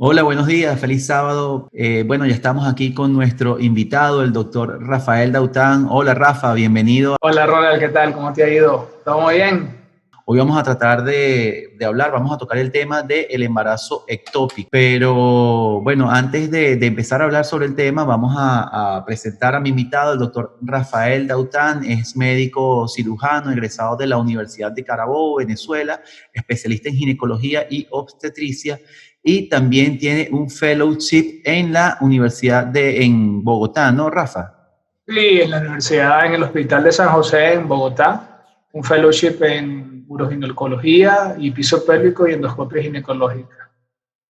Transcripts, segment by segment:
Hola, buenos días, feliz sábado. Bueno, ya estamos aquí con nuestro invitado, el doctor Rafael Daután. Hola, Rafa, bienvenido. Hola Ronald, ¿qué tal? ¿Cómo te ha ido? ¿Todo muy bien? Hoy vamos a tratar de hablar, vamos a tocar el tema del embarazo ectópico. Pero bueno, antes de empezar a hablar sobre el tema, vamos a presentar a mi invitado, el doctor Rafael Daután. Es médico cirujano, egresado de la Universidad de Carabobo, Venezuela, especialista en ginecología y obstetricia. Y también tiene un fellowship en la Universidad en Bogotá, ¿no, Rafa? Sí, en la universidad, en el Hospital de San José, en Bogotá, un fellowship en uroginecología y piso pélvico y endoscopia ginecológica.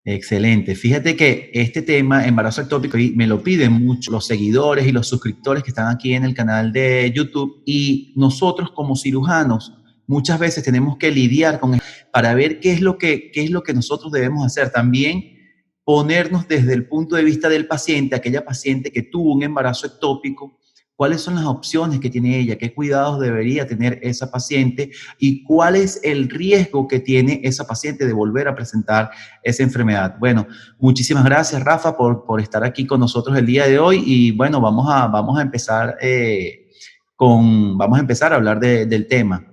Excelente. Fíjate que este tema, embarazo ectópico, y me lo piden mucho los seguidores y los suscriptores que están aquí en el canal de YouTube. Y nosotros como cirujanos muchas veces tenemos que lidiar con esto para ver qué es lo que nosotros debemos hacer. También ponernos desde el punto de vista del paciente, aquella paciente que tuvo un embarazo ectópico, cuáles son las opciones que tiene ella, qué cuidados debería tener esa paciente y cuál es el riesgo que tiene esa paciente de volver a presentar esa enfermedad. Bueno, muchísimas gracias, Rafa, por estar aquí con nosotros el día de hoy. Y bueno, vamos a empezar vamos a empezar a hablar del tema.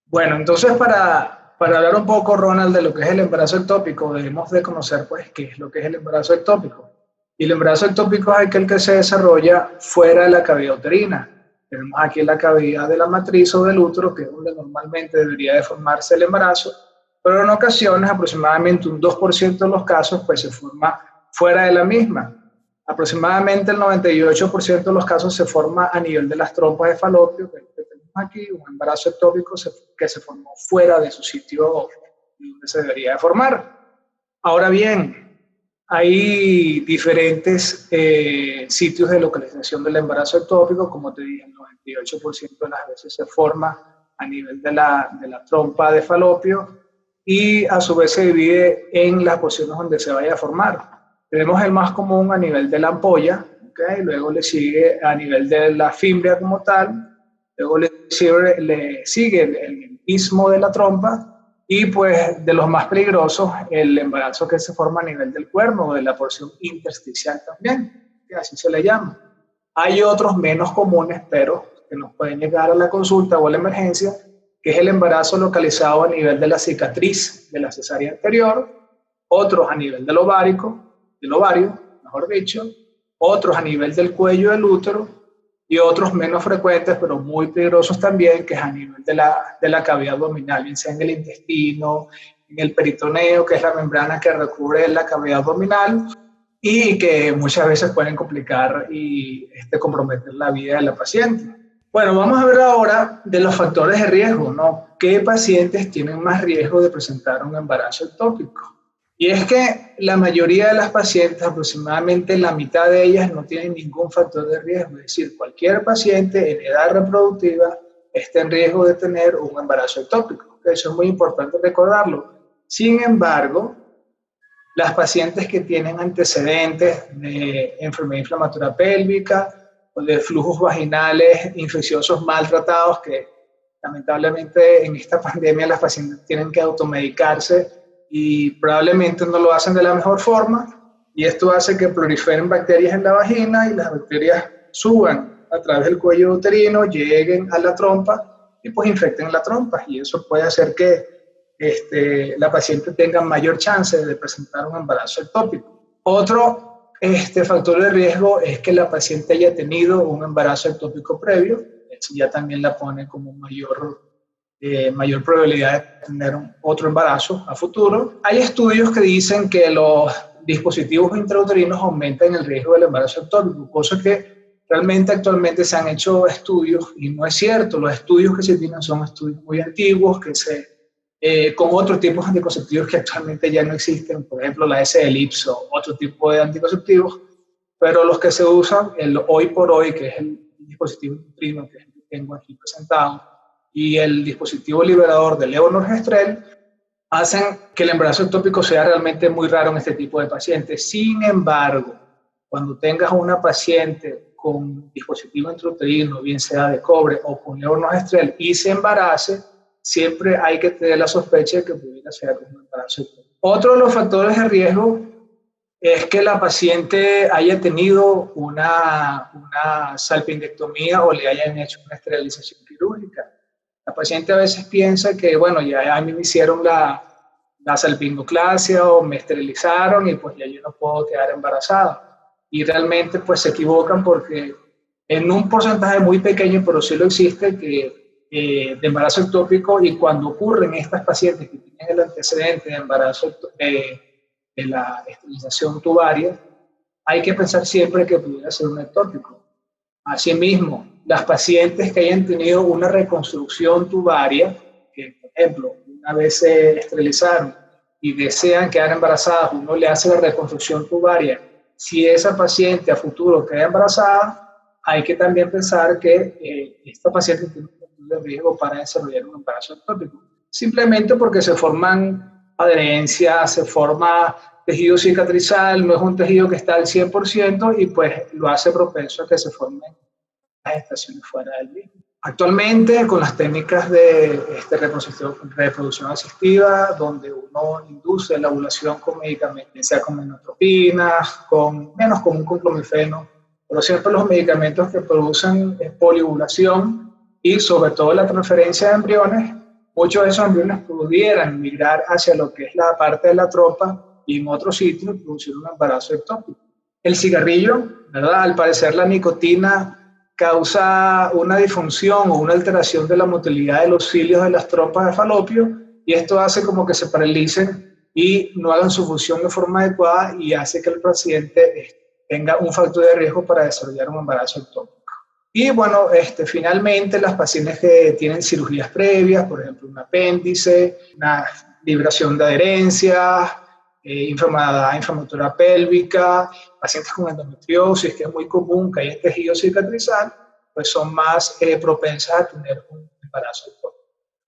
Bueno, entonces para hablar un poco, Ronald, de lo que es el embarazo ectópico, debemos de conocer pues qué es lo que es el embarazo ectópico. Y el embarazo ectópico es aquel que se desarrolla fuera de la cavidad uterina. Tenemos aquí la cavidad de la matriz o del útero, que es donde normalmente debería de formarse el embarazo, pero en ocasiones, aproximadamente un 2% de los casos, pues se forma fuera de la misma. Aproximadamente el 98% de los casos se forma a nivel de las trompas de falopio, que tenemos aquí, un embarazo ectópico que se formó fuera de su sitio donde se debería de formar. Ahora bien, hay diferentes sitios de localización del embarazo ectópico, como te dije, el 98% de las veces se forma a nivel de la trompa de falopio y a su vez se divide en las posiciones donde se vaya a formar. Tenemos el más común a nivel de la ampolla, ¿okay? Luego le sigue a nivel de la fimbria como tal, luego le sigue el istmo de la trompa y pues de los más peligrosos, el embarazo que se forma a nivel del cuerno o de la porción intersticial también, que así se le llama. Hay otros menos comunes, pero que nos pueden llegar a la consulta o a la emergencia, que es el embarazo localizado a nivel de la cicatriz de la cesárea anterior, otros a nivel del ovario, mejor dicho, otros a nivel del cuello del útero y otros menos frecuentes, pero muy peligrosos también, que es a nivel de la cavidad abdominal, bien sea en el intestino, en el peritoneo, que es la membrana que recubre la cavidad abdominal y que muchas veces pueden complicar y comprometer la vida de la paciente. Bueno, vamos a ver ahora de los factores de riesgo, ¿no? ¿Qué pacientes tienen más riesgo de presentar un embarazo ectópico? Y es que la mayoría de las pacientes, aproximadamente la mitad de ellas, no tienen ningún factor de riesgo. Es decir, cualquier paciente en edad reproductiva está en riesgo de tener un embarazo ectópico. Eso es muy importante recordarlo. Sin embargo, las pacientes que tienen antecedentes de enfermedad inflamatoria pélvica o de flujos vaginales infecciosos maltratados, que lamentablemente en esta pandemia las pacientes tienen que automedicarse y probablemente no lo hacen de la mejor forma, y esto hace que proliferen bacterias en la vagina y las bacterias suban a través del cuello uterino, lleguen a la trompa y pues infecten la trompa, y eso puede hacer que la paciente tenga mayor chance de presentar un embarazo ectópico. Otro factor de riesgo es que la paciente haya tenido un embarazo ectópico previo. Eso ya también la pone como mayor probabilidad de tener otro embarazo a futuro. Hay estudios que dicen que los dispositivos intrauterinos aumentan el riesgo del embarazo ectópico, cosa que realmente actualmente se han hecho estudios y no es cierto. Los estudios que se tienen son estudios muy antiguos con otros tipos de anticonceptivos que actualmente ya no existen, por ejemplo la S-Elipse o otro tipo de anticonceptivos, pero los que se usan hoy por hoy, que es el dispositivo intrauterino que tengo aquí presentado, y el dispositivo liberador de levonorgestrel, hacen que el embarazo ectópico sea realmente muy raro en este tipo de pacientes. Sin embargo, cuando tengas una paciente con dispositivo intrauterino, bien sea de cobre o con levonorgestrel, y se embarace, siempre hay que tener la sospecha de que pudiera ser un embarazo ectópico. Otro de los factores de riesgo es que la paciente haya tenido una salpingectomía o le hayan hecho una esterilización quirúrgica. La paciente a veces piensa que, bueno, ya a mí me hicieron la salpingoclasia o me esterilizaron y pues ya yo no puedo quedar embarazada. Y realmente pues se equivocan porque en un porcentaje muy pequeño, pero sí lo existe, de embarazo ectópico, y cuando ocurren estas pacientes que tienen el antecedente de embarazo de la esterilización tubaria, hay que pensar siempre que pudiera ser un ectópico. Asimismo, las pacientes que hayan tenido una reconstrucción tubaria, que por ejemplo, una vez se esterilizaron y desean quedar embarazadas, uno le hace la reconstrucción tubaria. Si esa paciente a futuro queda embarazada, hay que también pensar que esta paciente tiene un factor de riesgo para desarrollar un embarazo ectópico. Simplemente porque se forman adherencias, se forma tejido cicatrizal, no es un tejido que está al 100% y pues lo hace propenso a que se formen las gestaciones fuera del mismo. Actualmente, con las técnicas de reproducción asistida, donde uno induce la ovulación con medicamentos, sea con menotropinas, menos común con clomifeno, pero siempre los medicamentos que producen poliovulación y sobre todo la transferencia de embriones, muchos de esos embriones pudieran migrar hacia lo que es la parte de la trompa y en otros sitios producir un embarazo ectópico. El cigarrillo, ¿verdad? Al parecer la nicotina causa una disfunción o una alteración de la motilidad de los cilios de las trompas de falopio, y esto hace como que se paralicen y no hagan su función de forma adecuada y hace que el paciente tenga un factor de riesgo para desarrollar un embarazo ectópico. Y bueno, finalmente las pacientes que tienen cirugías previas, por ejemplo un apéndice, una liberación de adherencias, inflamatoria pélvica, pacientes con endometriosis, que es muy común que haya tejido cicatrizal, pues son más propensas a tener un embarazo ectópico.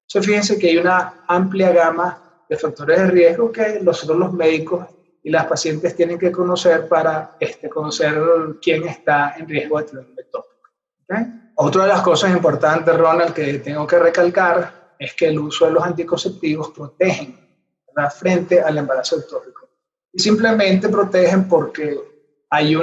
Entonces fíjense que hay una amplia gama de factores de riesgo que nosotros los médicos y las pacientes tienen que conocer para conocer quién está en riesgo de tener un ectópico. ¿Okay? Otra de las cosas importantes, Ronald, que tengo que recalcar es que el uso de los anticonceptivos protegen, ¿verdad?, frente al embarazo ectópico. Y simplemente protegen porque hay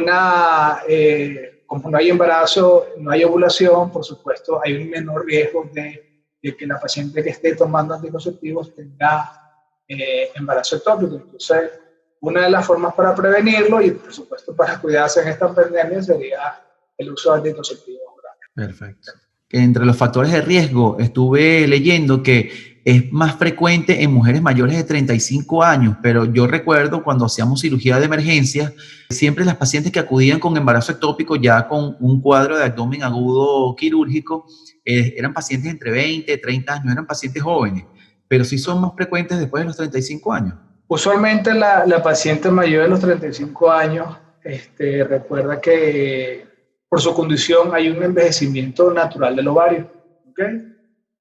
como no hay embarazo, no hay ovulación, por supuesto, hay un menor riesgo de que la paciente que esté tomando anticonceptivos tenga embarazo ectópico. Entonces, una de las formas para prevenirlo y, por supuesto, para cuidarse en esta pandemia sería el uso de anticonceptivos orales. Perfecto. Entre los factores de riesgo, estuve leyendo que es más frecuente en mujeres mayores de 35 años, pero yo recuerdo cuando hacíamos cirugía de emergencia, siempre las pacientes que acudían con embarazo ectópico ya con un cuadro de abdomen agudo quirúrgico, eran pacientes entre 20 y 30 años, eran pacientes jóvenes, pero sí son más frecuentes después de los 35 años. Usualmente la paciente mayor de los 35 años recuerda que por su condición hay un envejecimiento natural del ovario. ¿Okay?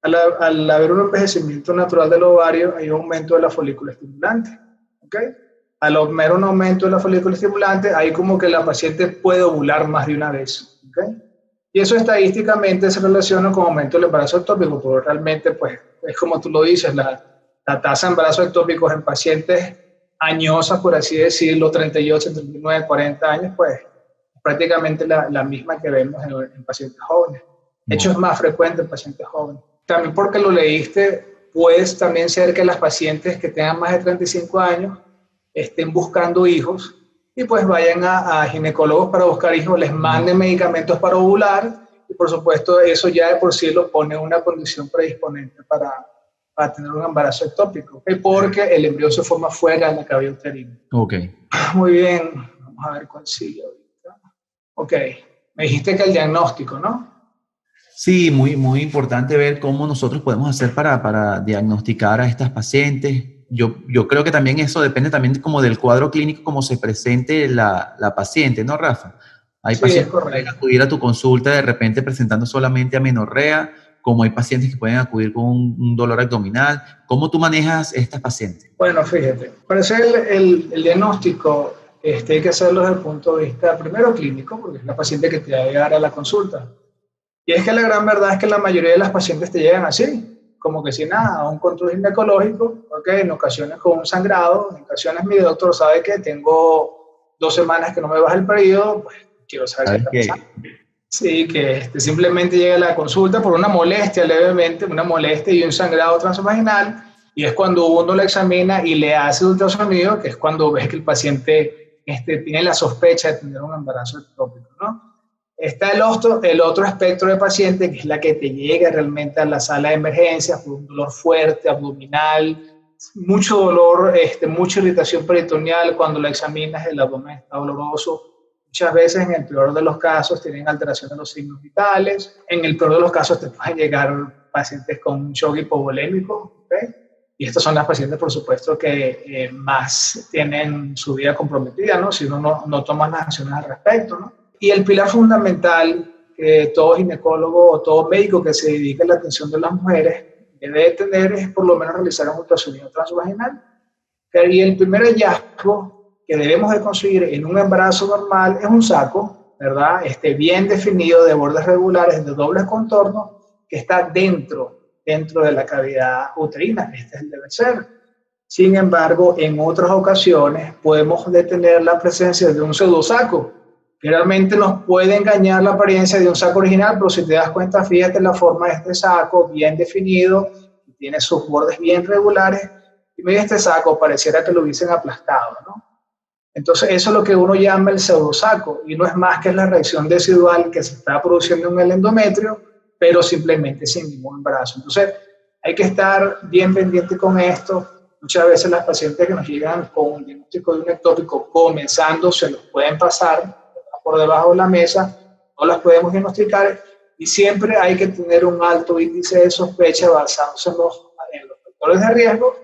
Al haber un envejecimiento natural del ovario, hay un aumento de la folícula estimulante. ¿Okay? Al haber un aumento de la folícula estimulante, hay como que la paciente puede ovular más de una vez. ¿Okay? Y eso estadísticamente se relaciona con aumento del embarazo ectópico, porque realmente, pues, es como tú lo dices, la tasa de embarazo ectópicos en pacientes añosas, por así decirlo, 38, 39, 40 años, pues, prácticamente la misma que vemos en pacientes jóvenes. De hecho, es más frecuente en pacientes jóvenes. También porque lo leíste, puede también ser que las pacientes que tengan más de 35 años estén buscando hijos y pues vayan a ginecólogos para buscar hijos, les manden medicamentos para ovular y por supuesto eso ya de por sí lo pone en una condición predisponente para tener un embarazo ectópico, ¿okay? Porque el embrión se forma fuera de la cavidad uterina. Ok. Muy bien, vamos a ver cuál sigue ahorita. Ok, me dijiste que el diagnóstico, ¿no? Sí, muy, muy importante ver cómo nosotros podemos hacer para diagnosticar a estas pacientes. Yo creo que también eso depende también como del cuadro clínico, como se presente la paciente, ¿no, Rafa? Hay pacientes que pueden acudir a tu consulta de repente presentando solamente amenorrea, como hay pacientes que pueden acudir con un dolor abdominal. ¿Cómo tú manejas estas pacientes? Bueno, fíjate, para hacer el diagnóstico hay que hacerlo desde el punto de vista primero clínico, porque es la paciente que te va a llegar a la consulta. Y es que la gran verdad es que la mayoría de las pacientes te llegan así, como que si nada, a un control ginecológico, ¿okay? En ocasiones con un sangrado, en ocasiones mi doctor sabe que tengo 2 semanas que no me baja el periodo, pues quiero saber qué ¿Sabes está qué? pasando. Sí, que simplemente llega a la consulta por una molestia levemente, una molestia y un sangrado transvaginal, y es cuando uno lo examina y le hace ultrasonido, que es cuando ves que el paciente tiene la sospecha de tener un embarazo ectópico, ¿no? Está el otro espectro de paciente, que es la que te llega realmente a la sala de emergencias por un dolor fuerte, abdominal, mucho dolor, mucha irritación peritoneal. Cuando la examinas, el abdomen está doloroso. Muchas veces, en el peor de los casos, tienen alteración de los signos vitales. En el peor de los casos, te pueden llegar pacientes con un shock hipovolémico, ¿okay? Y estas son las pacientes, por supuesto, que más tienen su vida comprometida, ¿no? Si uno no toma las acciones al respecto, ¿no? Y el pilar fundamental que todo ginecólogo o todo médico que se dedique a la atención de las mujeres debe tener es por lo menos realizar un ultrasonido transvaginal. Y el primer hallazgo que debemos de conseguir en un embarazo normal es un saco, ¿verdad? Bien definido, de bordes regulares, de dobles contornos, que está dentro de la cavidad uterina. Este es el deber ser. Sin embargo, en otras ocasiones podemos detener la presencia de un pseudosaco, que realmente nos puede engañar la apariencia de un saco original, pero si te das cuenta, fíjate la forma de este saco, bien definido, tiene sus bordes bien regulares, y mira, este saco pareciera que lo hubiesen aplastado, ¿no? Entonces eso es lo que uno llama el pseudosaco, y no es más que la reacción residual que se está produciendo en el endometrio, pero simplemente sin ningún embarazo. Entonces hay que estar bien pendiente con esto. Muchas veces las pacientes que nos llegan con un diagnóstico de un ectópico comenzando se los pueden pasar por debajo de la mesa, no las podemos diagnosticar, y siempre hay que tener un alto índice de sospecha basándose en los factores de riesgo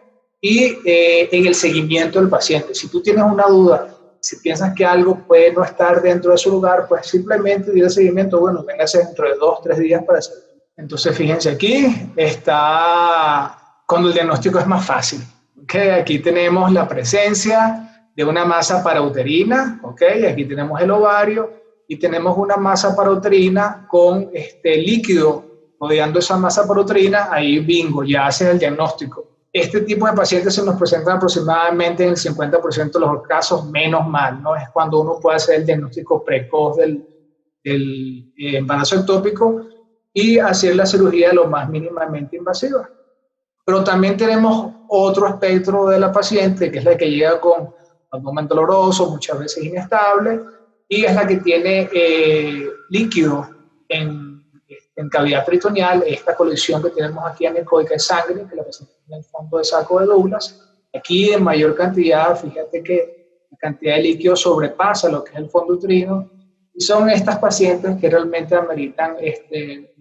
y en el seguimiento del paciente. Si tú tienes una duda, si piensas que algo puede no estar dentro de su lugar, pues simplemente dile seguimiento, bueno, véngase dentro de 2 o 3 días para hacerlo. Entonces, fíjense, aquí está cuando el diagnóstico es más fácil. ¿Okay? Aquí tenemos la presencia de una masa parauterina, ¿ok? Aquí tenemos el ovario y tenemos una masa parauterina con líquido rodeando esa masa parauterina. Ahí bingo, ya hacen el diagnóstico. Este tipo de pacientes se nos presentan aproximadamente en el 50% de los casos, menos mal, ¿no? Es cuando uno puede hacer el diagnóstico precoz del embarazo ectópico y hacer la cirugía lo más mínimamente invasiva. Pero también tenemos otro espectro de la paciente, que es la que llega con abdomen doloroso, muchas veces inestable, y es la que tiene líquido en cavidad peritoneal, esta colección que tenemos aquí anecoica de sangre, que la paciente tiene en el fondo de saco de Douglas. Aquí en mayor cantidad, fíjate que la cantidad de líquido sobrepasa lo que es el fondo uterino, y son estas pacientes que realmente ameritan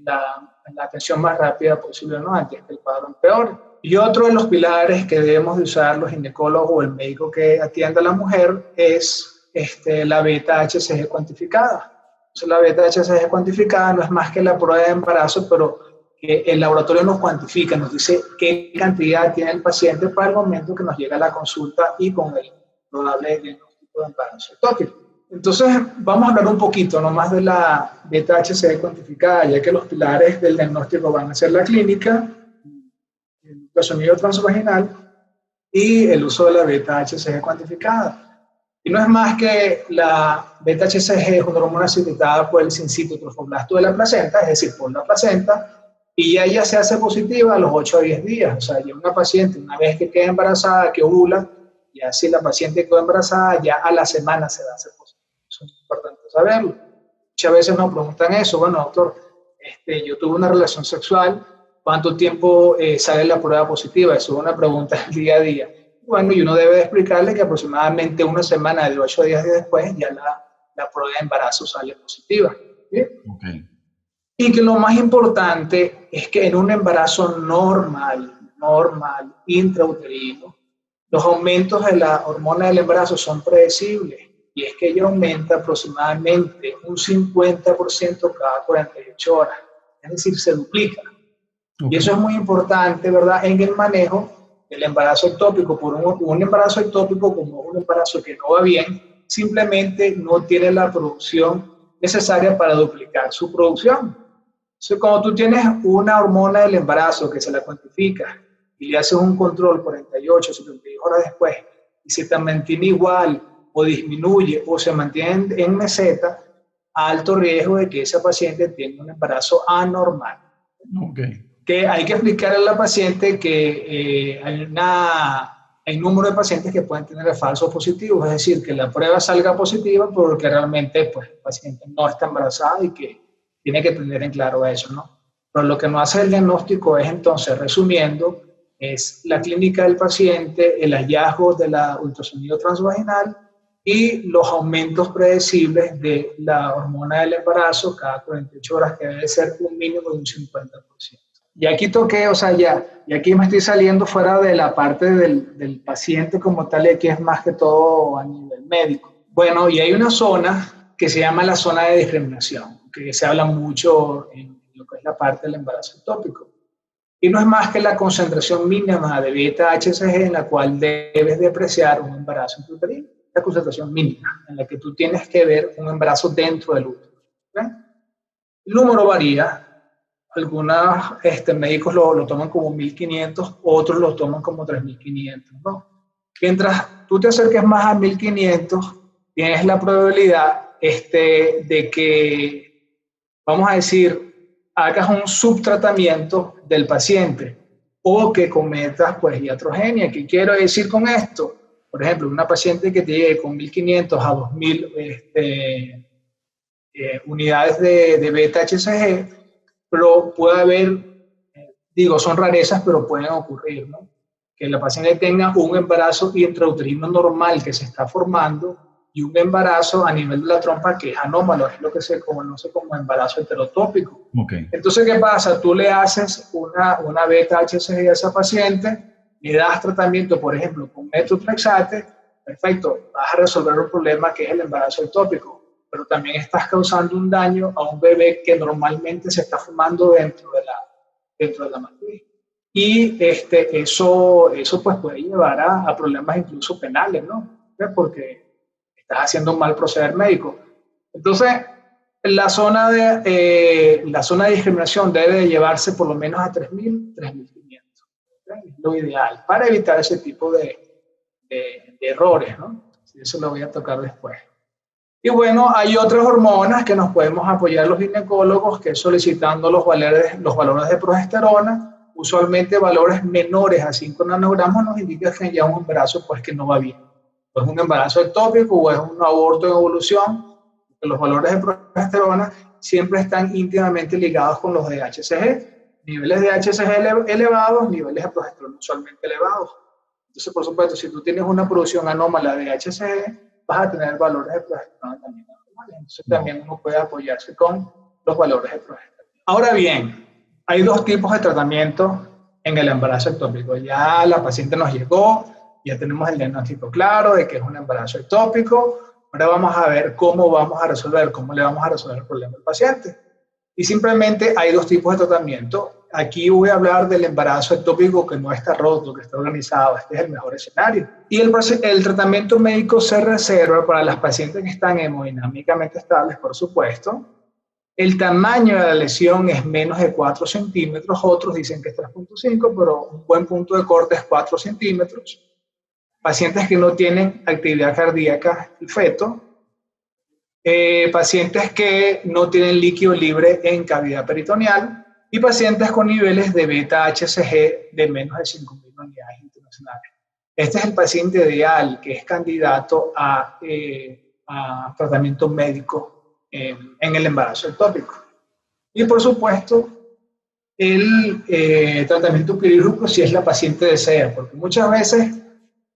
la atención más rápida posible, ¿no? Antes que el cuadro empeore. Y otro de los pilares que debemos de usar los ginecólogos o el médico que atienda a la mujer es la beta-HCG cuantificada. Entonces, la beta-HCG cuantificada no es más que la prueba de embarazo, pero que el laboratorio nos cuantifica, nos dice qué cantidad tiene el paciente para el momento que nos llega a la consulta y con el probable diagnóstico de embarazo ectópico. Entonces, vamos a hablar un poquito nomás de la beta-HCG cuantificada, ya que los pilares del diagnóstico van a ser la clínica, el ultrasonido transvaginal y el uso de la beta-HCG cuantificada. Y no es más que la beta-HCG es una hormona secretada por el sincito trofoblasto de la placenta, es decir, por la placenta, y ella se hace positiva a los 8 a 10 días. O sea, ya una paciente, una vez que queda embarazada, que ovula, y así la paciente quedó embarazada, ya a la semana se va a hacer positiva. Eso es importante saberlo. Muchas veces nos preguntan eso, bueno, doctor, yo tuve una relación sexual, ¿cuánto tiempo sale la prueba positiva? Eso es una pregunta del día a día. Bueno, y uno debe explicarle que aproximadamente una semana, de 8 a 10 días después, ya la prueba de embarazo sale positiva. ¿Sí? Okay. Y que lo más importante es que en un embarazo normal, intrauterino, los aumentos de la hormona del embarazo son predecibles. Y es que ella aumenta aproximadamente un 50% cada 48 horas. Es decir, se duplica. Okay. Y eso es muy importante, ¿verdad?, en el manejo del embarazo ectópico. Por un embarazo ectópico, como un embarazo que no va bien, simplemente no tiene la producción necesaria para duplicar su producción. Entonces, cuando tú tienes una hormona del embarazo que se la cuantifica y le haces un control 48, 72 horas después, y se te mantiene igual o disminuye o se mantiene en meseta, alto riesgo de que esa paciente tenga un embarazo anormal. Okay. Que hay que explicarle a la paciente que hay un número de pacientes que pueden tener falsos positivos, es decir, que la prueba salga positiva porque realmente pues, el paciente no está embarazada y que tiene que tener en claro eso, ¿no? Pero lo que no hace el diagnóstico es entonces, resumiendo, es la clínica del paciente, el hallazgo de la ultrasonido transvaginal y los aumentos predecibles de la hormona del embarazo cada 48 horas, que debe ser un mínimo de un 50%. Y aquí toqué, o sea, y aquí me estoy saliendo fuera de la parte del paciente como tal, y aquí es más que todo a nivel médico. Bueno, y hay una zona que se llama la zona de discriminación, que se habla mucho en lo que es la parte del embarazo ectópico. Y no es más que la concentración mínima de beta-HCG en la cual debes de apreciar un embarazo intrauterino. La concentración mínima en la que tú tienes que ver un embarazo dentro del útero. ¿Okay? El número varía. Algunos médicos lo toman como 1500, otros lo toman como 3500, ¿no? Mientras tú te acerques más a 1500, tienes la probabilidad de que, vamos a decir, hagas un subtratamiento del paciente o que cometas pues iatrogenia. ¿Qué quiero decir con esto? Por ejemplo, una paciente que te llegue con 1500 a 2000 unidades de beta-HCG, pero puede haber, son rarezas, pero pueden ocurrir, ¿no? Que la paciente tenga un embarazo intrauterino normal que se está formando y un embarazo a nivel de la trompa que es anómalo, es lo que se conoce como embarazo heterotópico. Okay. Entonces, ¿qué pasa? Tú le haces una beta-HCG a esa paciente, le das tratamiento, por ejemplo, con metotrexate, perfecto, vas a resolver un problema que es el embarazo ectópico, pero también estás causando un daño a un bebé que normalmente se está formando dentro de la matriz. Y eso pues puede llevar a problemas incluso penales, ¿no? Porque estás haciendo un mal proceder médico. Entonces, la zona de discriminación debe de llevarse por lo menos a 3.000, 3.500. ¿Okay? Es lo ideal para evitar ese tipo de errores, ¿no? Eso lo voy a tocar después. Y bueno, hay otras hormonas que nos podemos apoyar los ginecólogos, que es solicitando los valores de progesterona, usualmente valores menores a 5 nanogramos nos indica que ya un embarazo pues que no va bien. O es un embarazo ectópico o es un aborto en evolución. Los valores de progesterona siempre están íntimamente ligados con los de HCG. Niveles de HCG elevados, niveles de progesterona usualmente elevados. Entonces, por supuesto, si tú tienes una producción anómala de HCG, vas a tener valores de progesterona también normales. Entonces, también uno puede apoyarse con los valores de progesterona. Ahora bien, hay dos tipos de tratamiento en el embarazo ectópico. Ya la paciente nos llegó, ya tenemos el diagnóstico claro de que es un embarazo ectópico. Ahora vamos a ver cómo vamos a resolver, cómo le vamos a resolver el problema al paciente. Y simplemente hay dos tipos de tratamiento. Aquí voy a hablar del embarazo ectópico que no está roto, que está organizado. Este es el mejor escenario. Y el tratamiento médico se reserva para las pacientes que están hemodinámicamente estables, por supuesto. El tamaño de la lesión es menos de 4 centímetros. Otros dicen que es 3.5, pero un buen punto de corte es 4 centímetros. Pacientes que no tienen actividad cardíaca el feto. Pacientes que no tienen líquido libre en cavidad peritoneal y pacientes con niveles de beta-HCG de menos de 5.000 unidades internacionales. Este es el paciente ideal que es candidato a tratamiento médico en el embarazo ectópico. Y por supuesto, el tratamiento quirúrgico si es la paciente desea, porque muchas veces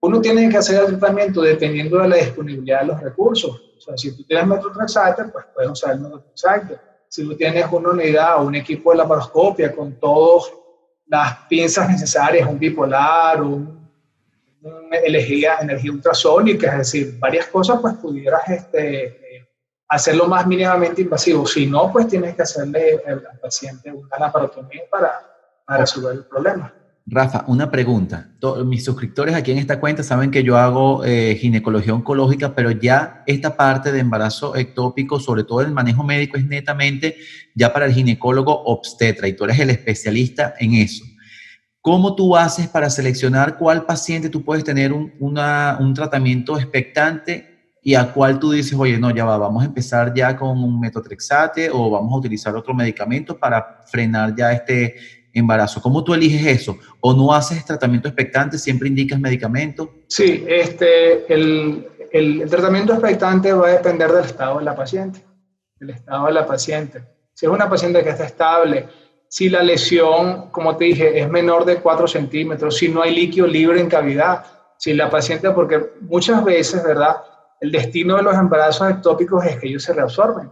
uno tiene que hacer el tratamiento dependiendo de la disponibilidad de los recursos. O sea, si tú tienes metotrexate, pues puedes usar el metotrexate. Si tú tienes una unidad o un equipo de laparoscopia con todas las pinzas necesarias, un bipolar, una energía ultrasónica, es decir, varias cosas, pues pudieras hacerlo más mínimamente invasivo. Si no, pues tienes que hacerle al paciente una laparotomía para resolver el problema. Rafa, una pregunta. Mis suscriptores aquí en esta cuenta saben que yo hago ginecología oncológica, pero ya esta parte de embarazo ectópico, sobre todo el manejo médico, es netamente ya para el ginecólogo obstetra y tú eres el especialista en eso. ¿Cómo tú haces para seleccionar cuál paciente tú puedes tener un tratamiento expectante y a cuál tú dices, oye, no, ya va, vamos a empezar ya con un metotrexate o vamos a utilizar otro medicamento para frenar ya este embarazo? ¿Cómo tú eliges eso? ¿O no haces tratamiento expectante, siempre indicas medicamento? Sí, el tratamiento expectante va a depender del estado de la paciente, del estado de la paciente. Si es una paciente que está estable, si la lesión, como te dije, es menor de 4 centímetros, si no hay líquido libre en cavidad, si la paciente, porque muchas veces, ¿verdad? El destino de los embarazos ectópicos es que ellos se reabsorben.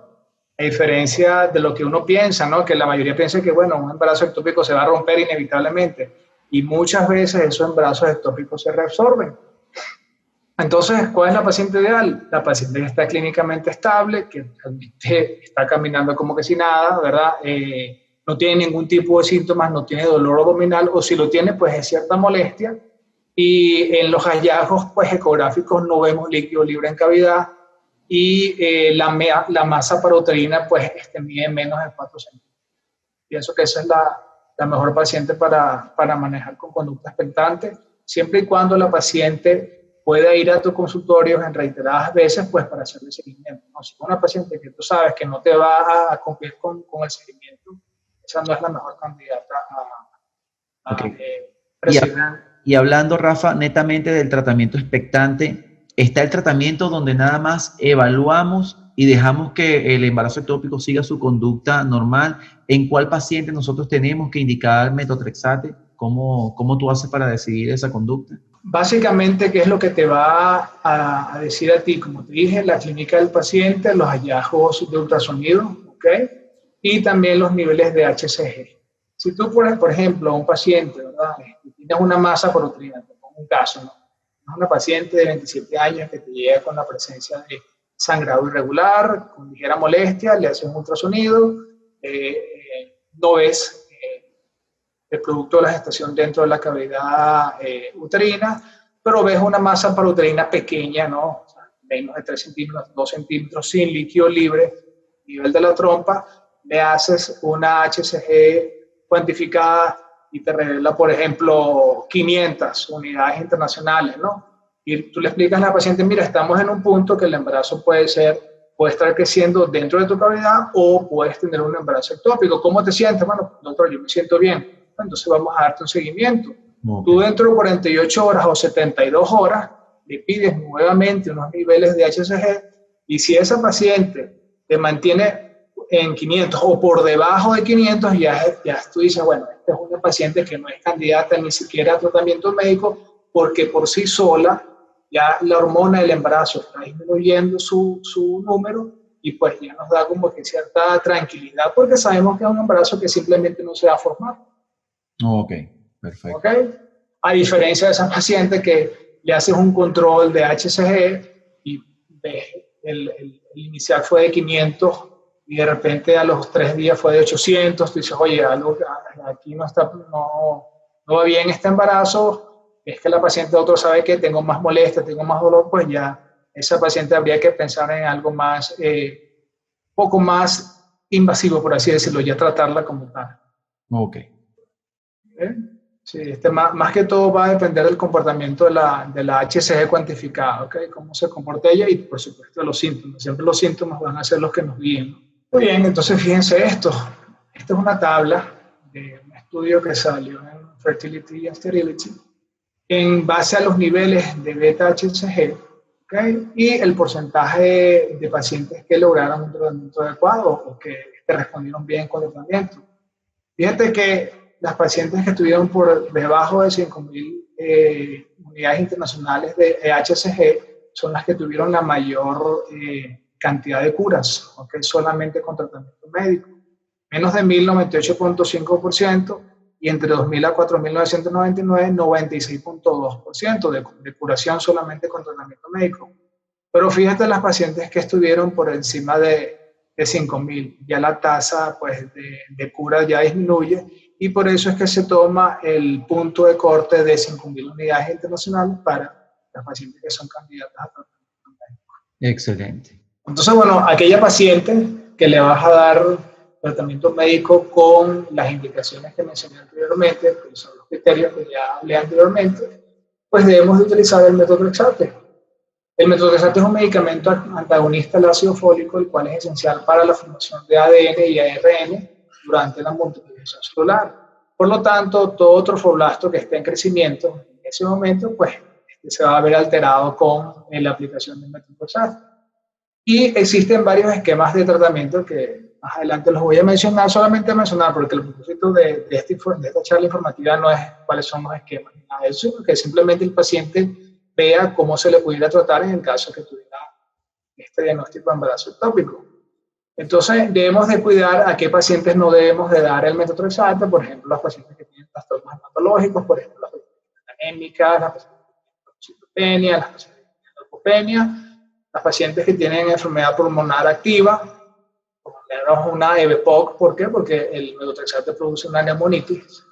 A diferencia de lo que uno piensa, ¿no? Que la mayoría piensa que, bueno, un embarazo ectópico se va a romper inevitablemente. Y muchas veces esos embarazos ectópicos se reabsorben. Entonces, ¿cuál es la paciente ideal? La paciente que está clínicamente estable, que realmente está caminando como que sin nada, ¿verdad? No tiene ningún tipo de síntomas, no tiene dolor abdominal, o si lo tiene, pues es cierta molestia. Y en los hallazgos pues, ecográficos no vemos líquido libre en cavidad y la masa parouterina pues mide menos de 4 centímetros. Pienso que esa es la mejor paciente para manejar con conducta expectante, siempre y cuando la paciente pueda ir a tu consultorio en reiteradas veces pues para hacerle seguimiento, ¿no? Si es una paciente que tú sabes que no te va a cumplir con el seguimiento, esa no es la mejor candidata Okay. recibir. Y hablando, Rafa, netamente del tratamiento expectante, está el tratamiento donde nada más evaluamos y dejamos que el embarazo ectópico siga su conducta normal. ¿En cuál paciente nosotros tenemos que indicar metotrexate? ¿Cómo tú haces para decidir esa conducta? Básicamente, ¿qué es lo que te va a decir a ti? Como te dije, la clínica del paciente, los hallazgos de ultrasonido, ¿ok? Y también los niveles de HCG. Si tú, por ejemplo, un paciente, ¿verdad? Tienes una masa parouterina, te pongo un caso, ¿no? Es una paciente de 27 años que te llega con la presencia de sangrado irregular, con ligera molestia, le haces un ultrasonido, no ves el producto de la gestación dentro de la cavidad uterina, pero ves una masa parouterina pequeña, ¿no? O sea, menos de 3 centímetros, 2 centímetros, sin líquido libre, nivel de la trompa, le haces una HCG cuantificada y te revela, por ejemplo, 500 unidades internacionales, ¿no? Y tú le explicas a la paciente, mira, estamos en un punto que el embarazo puede estar creciendo dentro de tu cavidad o puedes tener un embarazo ectópico. ¿Cómo te sientes? Bueno, doctor, yo me siento bien. Entonces vamos a darte un seguimiento. Okay. Tú dentro de 48 horas o 72 horas le pides nuevamente unos niveles de HCG y si esa paciente te mantiene en 500 o por debajo de 500, ya tú dices, bueno, esta es una paciente que no es candidata ni siquiera a tratamiento médico porque por sí sola ya la hormona del embarazo está disminuyendo su número y pues ya nos da como que cierta tranquilidad porque sabemos que es un embarazo que simplemente no se va a formar. Ok, perfecto. Okay. A diferencia de esa paciente que le haces un control de HCG y el inicial fue de 500 y de repente a los 3 días fue de 800, tú dices, oye, algo aquí no va bien este embarazo, es que la paciente otro sabe que tengo más molestia, tengo más dolor, pues ya esa paciente habría que pensar en algo más, poco más invasivo, por así decirlo, ya tratarla como tal. Ok. Sí, más que todo va a depender del comportamiento de la HCG cuantificada, ¿okay? Cómo se comporta ella y por supuesto los síntomas. Siempre los síntomas van a ser los que nos guíen. Muy bien, entonces fíjense esto. Esta es una tabla de un estudio que salió en Fertility and Sterility en base a los niveles de beta-HCG, ¿okay? Y el porcentaje de pacientes que lograron un tratamiento adecuado o que respondieron bien con el tratamiento. Fíjate que las pacientes que estuvieron por debajo de 5.000 unidades internacionales de HCG son las que tuvieron la mayor cantidad de curas, ¿okay? Solamente con tratamiento médico. Menos de 1.000, 98.5%, y entre 2.000 a 4.999, 96.2% de curación solamente con tratamiento médico. Pero fíjate las pacientes que estuvieron por encima de de 5.000. Ya la tasa pues, de cura ya disminuye y por eso es que se toma el punto de corte de 5.000 unidades internacionales para las pacientes que son candidatas a tratamiento médico. Excelente. Entonces, bueno, aquella paciente que le vas a dar tratamiento médico con las indicaciones que mencioné anteriormente, que son los criterios que ya hablé anteriormente, pues debemos de utilizar el metotrexate. El metotrexate es un medicamento antagonista al ácido fólico, el cual es esencial para la formación de ADN y ARN durante la multiplicación celular. Por lo tanto, todo trofoblasto que esté en crecimiento en ese momento, pues se va a ver alterado con la aplicación del metotrexate. Y existen varios esquemas de tratamiento que más adelante los voy a mencionar, solamente a mencionar, porque el propósito de esta charla informativa no es cuáles son los esquemas, ni nada de eso, sino que simplemente el paciente vea cómo se le pudiera tratar en el caso que tuviera este diagnóstico de embarazo ectópico. Entonces, debemos de cuidar a qué pacientes no debemos de dar el metotrexate, por ejemplo, las pacientes que tienen trastornos hematológicos, por ejemplo, las pacientes anémicas, las pacientes que tienen leucopenia, las pacientes que tienen leucopenia, las pacientes que tienen enfermedad pulmonar activa, como una EBPOC, ¿por qué? Porque el metotrexate produce una neumonitis.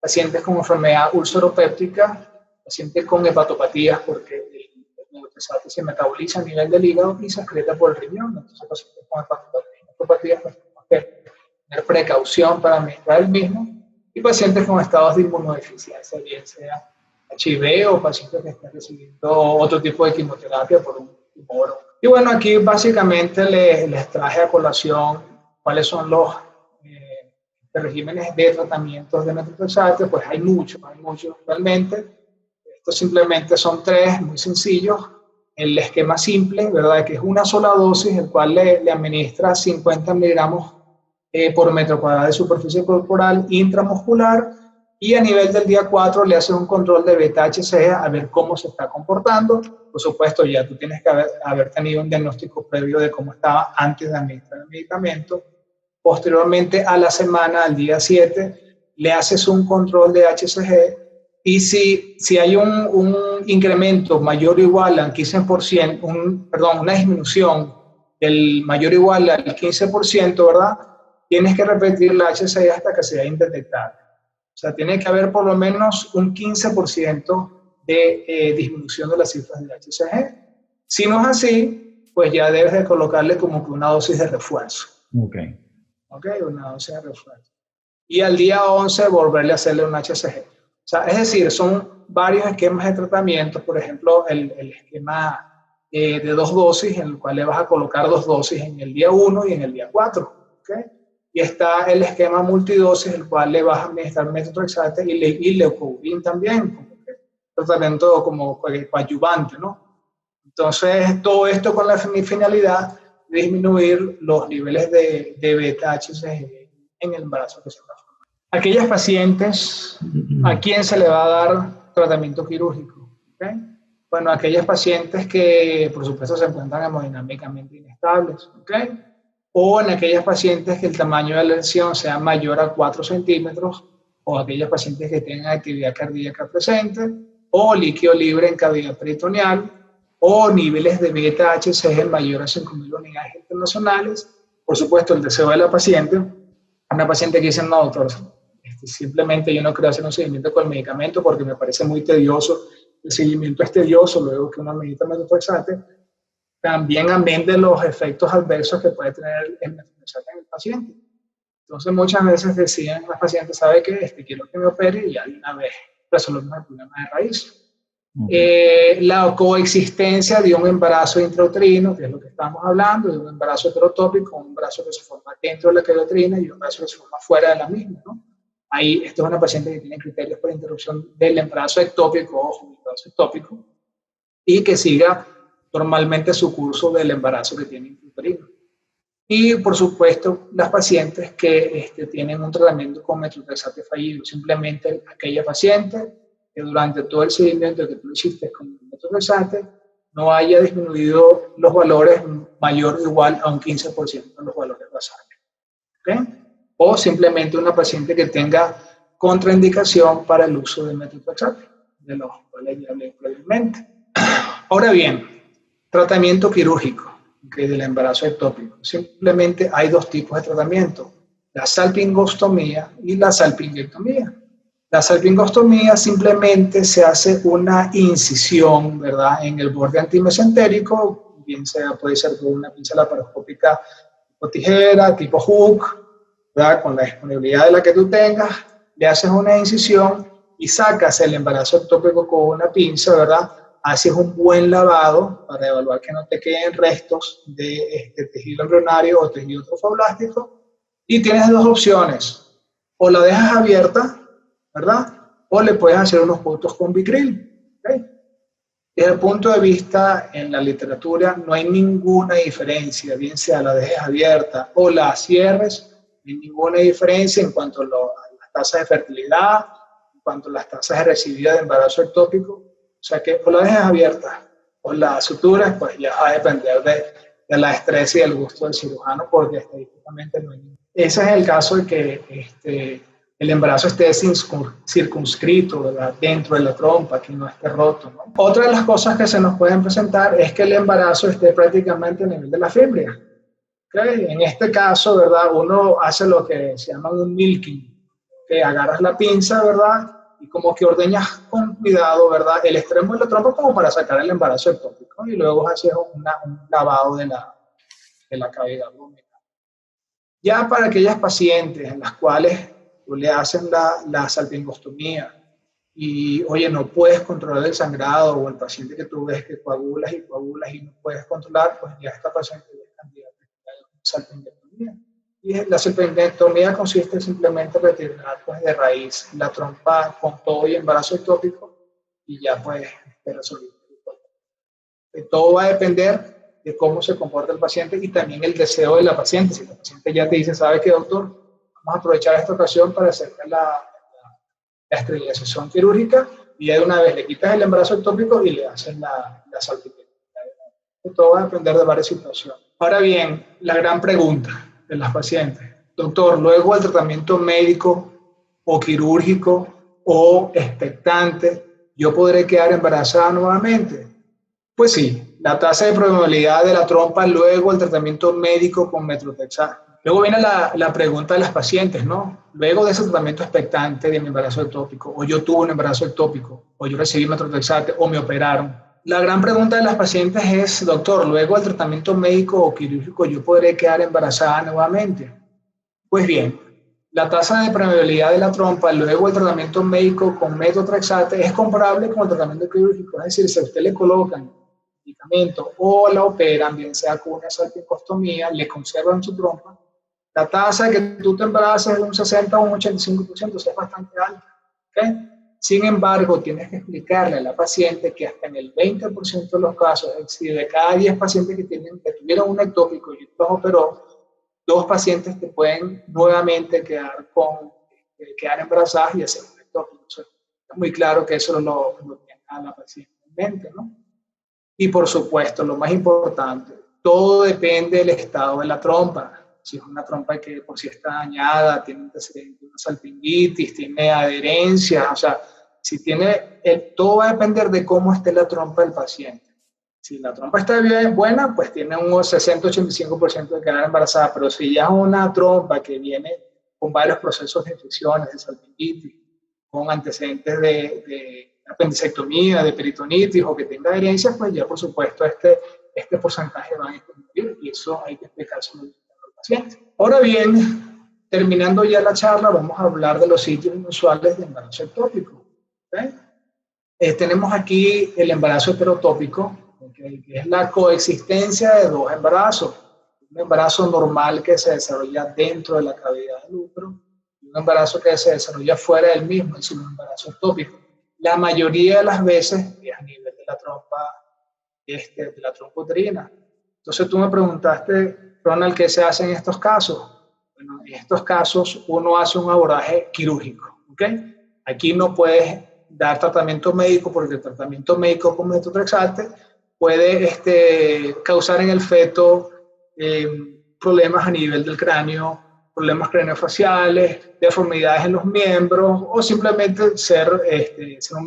Pacientes con enfermedad ulceropéptica, pacientes con hepatopatías, porque el metotrexate se metaboliza a nivel del hígado y se excreta por el riñón. Entonces, pacientes con hepatopatías, pues, tenemos que tener precaución para administrar el mismo. Y pacientes con estados de inmunodeficiencia, bien sea HIV o pacientes que están recibiendo otro tipo de quimioterapia por un tumor. Y bueno, aquí básicamente les traje a colación cuáles son los regímenes de tratamientos de metotrexate. Pues hay muchos realmente. Estos simplemente son 3 muy sencillos. El esquema simple, ¿verdad? Que es una sola dosis, el cual le administra 50 miligramos por metro cuadrado de superficie corporal intramuscular, y a nivel del día 4 le haces un control de beta-HCG a ver cómo se está comportando. Por supuesto, ya tú tienes que haber tenido un diagnóstico previo de cómo estaba antes de administrar el medicamento. Posteriormente, a la semana, al día 7, le haces un control de HCG, y si hay un incremento mayor o igual al 15%, una disminución del mayor o igual al 15%, ¿verdad? Tienes que repetir la HCG hasta que sea indetectable. O sea, tiene que haber por lo menos un 15% de disminución de las cifras de HCG. Si no es así, pues ya debes de colocarle como que una dosis de refuerzo. Ok, Una dosis de refuerzo. Y al día 11 volverle a hacerle un HCG. O sea, es decir, son varios esquemas de tratamiento. Por ejemplo, el esquema de 2 dosis, en el cual le vas a colocar 2 dosis en el día 1 y en el día 4. ¿Okay? Y está el esquema multidosis, el cual le vas a administrar metotrexate y leucovorin también, como tratamiento como coadyuvante, ¿no? Entonces, todo esto con la finalidad de disminuir los niveles de beta-HCG en el embarazo que se transforma. Aquellas pacientes a quien se le va a dar tratamiento quirúrgico, ¿okay? Bueno, aquellas pacientes que, por supuesto, se encuentran hemodinámicamente inestables, ¿okay? O en aquellas pacientes que el tamaño de la lesión sea mayor a 4 centímetros, o aquellas pacientes que tengan actividad cardíaca presente, o líquido libre en cavidad peritoneal, o niveles de beta-HCG mayor a 5.000 unidades internacionales. Por supuesto, el deseo de la paciente, una paciente que dice, no, doctor, simplemente yo no quiero hacer un seguimiento con el medicamento porque me parece muy tedioso, el seguimiento es tedioso luego que uno medita metotrexate, también amén de los efectos adversos que puede tener el metotrexate en el paciente. Entonces muchas veces decían las pacientes, ¿sabe qué? Quiero que me opere y ya de una vez resolvemos el problema de raíz. La coexistencia de un embarazo intrauterino, que es lo que estamos hablando, de un embarazo heterotópico, un embarazo que se forma dentro de la creatina y un embarazo que se forma fuera de la misma, ¿no? Ahí, esto es una paciente que tiene criterios para interrupción del embarazo ectópico, ojo, embarazo ectópico, y que siga normalmente su curso del embarazo que tiene intrauterino. Y, por supuesto, las pacientes que tienen un tratamiento con metotrexate fallido, simplemente aquella paciente que durante todo el seguimiento que tú hiciste con metotrexate no haya disminuido los valores mayor o igual a un 15% de los valores basales. ¿Okay? O simplemente una paciente que tenga contraindicación para el uso de metotrexate, de los cuales ya hablé previamente. Ahora bien, tratamiento quirúrgico. del embarazo ectópico. Simplemente hay dos tipos de tratamiento, la salpingostomía y la salpingectomía. La salpingostomía simplemente se hace una incisión, ¿verdad?, en el borde antimesentérico, bien sea, puede ser con una pinza laparoscópica tipo tijera, tipo hook, ¿verdad?, con la disponibilidad de la que tú tengas, le haces una incisión y sacas el embarazo ectópico con una pinza, ¿verdad? Haces un buen lavado para evaluar que no te queden restos de tejido embrionario o tejido trofoblástico, y tienes dos opciones: o la dejas abierta, ¿verdad?, o le puedes hacer unos puntos con Vicryl. ¿Okay? Desde el punto de vista en la literatura no hay ninguna diferencia, bien sea la dejes abierta o la cierres, no hay ninguna diferencia en cuanto a las tasas de fertilidad, en cuanto a las tasas de recidiva de embarazo ectópico. O sea que o la dejes abierta o la suturas, pues ya va a depender de la destreza y del gusto del cirujano, porque estadísticamente no hay ninguna. Ese es el caso de que el embarazo esté circunscrito, ¿verdad?, dentro de la trompa, que no esté roto, ¿no? Otra de las cosas que se nos pueden presentar es que el embarazo esté prácticamente a nivel de la fibria. ¿Okay? En este caso, ¿verdad?, uno hace lo que se llama un milking, que agarras la pinza, ¿verdad?, y como que ordeñas con cuidado, ¿verdad?, el extremo de la trompa como para sacar el embarazo ectópico, y luego haces un lavado de la cavidad abdominal. Ya para aquellas pacientes en las cuales tú le hacen la salpingostomía y, oye, no puedes controlar el sangrado, o el paciente que tú ves que coagulas y no puedes controlar, pues ya esta paciente ya es candidata a una salpingectomía. Y la salpingectomía consiste simplemente en retirar, pues, de raíz la trompa con todo y embarazo ectópico, y ya pues resolver. Todo va a depender de cómo se comporta el paciente y también el deseo de la paciente. Si la paciente ya te dice, ¿sabe qué, doctor? Vamos a aprovechar esta ocasión para hacer la esterilización quirúrgica, y ya de una vez le quitas el embarazo ectópico y le hacen la salpingectomía. Todo va a depender de varias situaciones. Ahora bien, la gran pregunta de las pacientes: doctor, luego del tratamiento médico o quirúrgico o expectante, ¿yo podré quedar embarazada nuevamente? Pues sí, la tasa de probabilidad de la trompa luego del tratamiento médico con metotrexato. Luego viene la pregunta de las pacientes, ¿no? Luego de ese tratamiento expectante de mi embarazo ectópico, o yo tuve un embarazo ectópico, o yo recibí metotrexato, o me operaron. La gran pregunta de las pacientes es, doctor, luego del tratamiento médico o quirúrgico, ¿yo podré quedar embarazada nuevamente? Pues bien, la tasa de permeabilidad de la trompa luego del tratamiento médico con metotrexato es comparable con el tratamiento quirúrgico. Es decir, si a usted le colocan medicamento o la operan, bien sea con una salpingostomía, le conservan su trompa, la tasa de que tú te embaraces es de un 60 o un 85%, o sea, es bastante alta. ¿Okay? Sin embargo, tienes que explicarle a la paciente que hasta en el 20% de los casos, es decir, de cada 10 pacientes que tuvieron un ectópico y los operó, 2 pacientes te pueden nuevamente quedar embarazadas y hacer un ectópico. O sea, es muy claro que eso lo tiene a la paciente en mente, ¿no? Y por supuesto, lo más importante, todo depende del estado de la trompa. Si es una trompa que por sí está dañada, tiene una salpingitis, tiene adherencia, o sea, si tiene, todo va a depender de cómo esté la trompa del paciente. Si la trompa está bien, buena, pues tiene un 60-85% de quedar embarazada, pero si ya es una trompa que viene con varios procesos de infecciones, de salpingitis, con antecedentes de apendicectomía, de peritonitis o que tenga adherencia, pues ya por supuesto este porcentaje va a disminuir, y eso hay que explicárselo al paciente. Ahora bien, terminando ya la charla, vamos a hablar de los sitios inusuales de embarazo ectópico. ¿Okay? Tenemos aquí el embarazo heterotópico, ¿okay?, que es la coexistencia de dos embarazos. Un embarazo normal que se desarrolla dentro de la cavidad del útero y un embarazo que se desarrolla fuera del mismo, es decir, un embarazo ectópico. La mayoría de las veces es a nivel de la trompa uterina. Entonces tú me preguntaste, Ronald, ¿qué se hace en estos casos? Bueno, en estos casos uno hace un abordaje quirúrgico. ¿Okay? Aquí no puedes dar tratamiento médico, porque el tratamiento médico con metotrexato puede causar en el feto problemas a nivel del cráneo, problemas craneofaciales, deformidades en los miembros, o simplemente ser un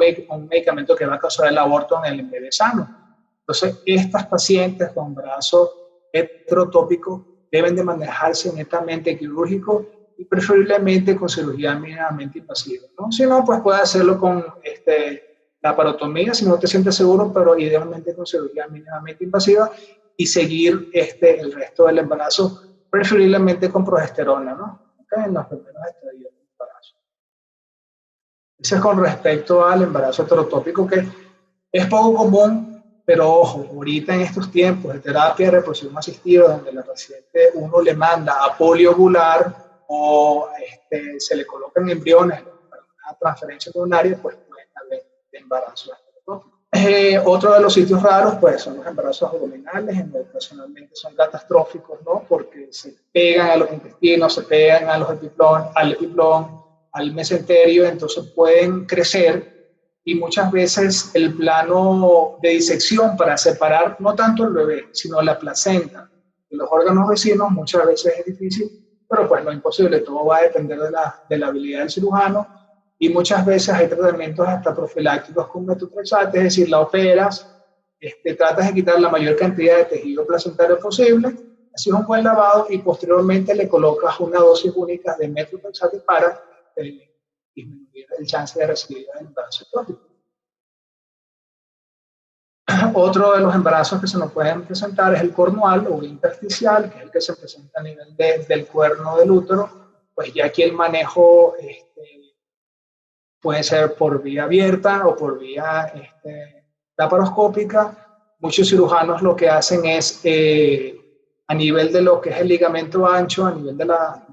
medicamento que va a causar el aborto en el bebé sano. Entonces, estas pacientes con embarazo heterotópico deben de manejarse netamente quirúrgico y preferiblemente con cirugía mínimamente invasiva, ¿no? Si no, pues puedes hacerlo con la parotomía si no te sientes seguro, pero idealmente con cirugía mínimamente invasiva y seguir el resto del embarazo, preferiblemente con progesterona, ¿no? ¿Okay? En los primeros estadios del embarazo. Eso es con respecto al embarazo heterotópico, que es poco común, pero ojo, ahorita en estos tiempos de terapia de reproducción asistida, donde la paciente uno le manda a poliovular o se le colocan embriones para una transferencia coronaria, pues pueden haber embarazo heterotópico. Otro de los sitios raros pues son los embarazos abdominales, en donde ocasionalmente son catastróficos, ¿no? Porque se pegan a los intestinos, se pegan a los al epiplón, al mesenterio, entonces pueden crecer y muchas veces el plano de disección para separar no tanto el bebé, sino la placenta de los órganos vecinos muchas veces es difícil, pero pues no es imposible, todo va a depender de la habilidad del cirujano. Y muchas veces hay tratamientos hasta profilácticos con metotrexate, es decir, la operas, tratas de quitar la mayor cantidad de tejido placentario posible, haces un buen lavado y posteriormente le colocas una dosis única de metotrexate para disminuir el chance de recibir el embarazo ectópico. Otro de los embarazos que se nos pueden presentar es el cornual o intersticial, que es el que se presenta a nivel del cuerno del útero. Pues ya aquí el manejo puede ser por vía abierta o por vía laparoscópica. Muchos cirujanos lo que hacen es, a nivel de lo que es el ligamento ancho, a nivel de la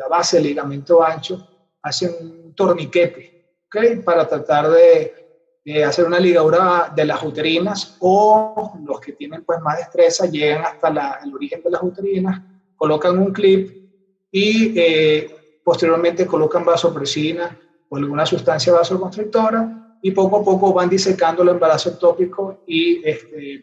base del ligamento ancho, hacen un torniquete, ¿okay? Para tratar de hacer una ligadura de las uterinas, o los que tienen pues más destreza llegan hasta el origen de las uterinas, colocan un clip y posteriormente colocan vasopresina o alguna sustancia vasoconstrictora y poco a poco van disecando el embarazo ectópico y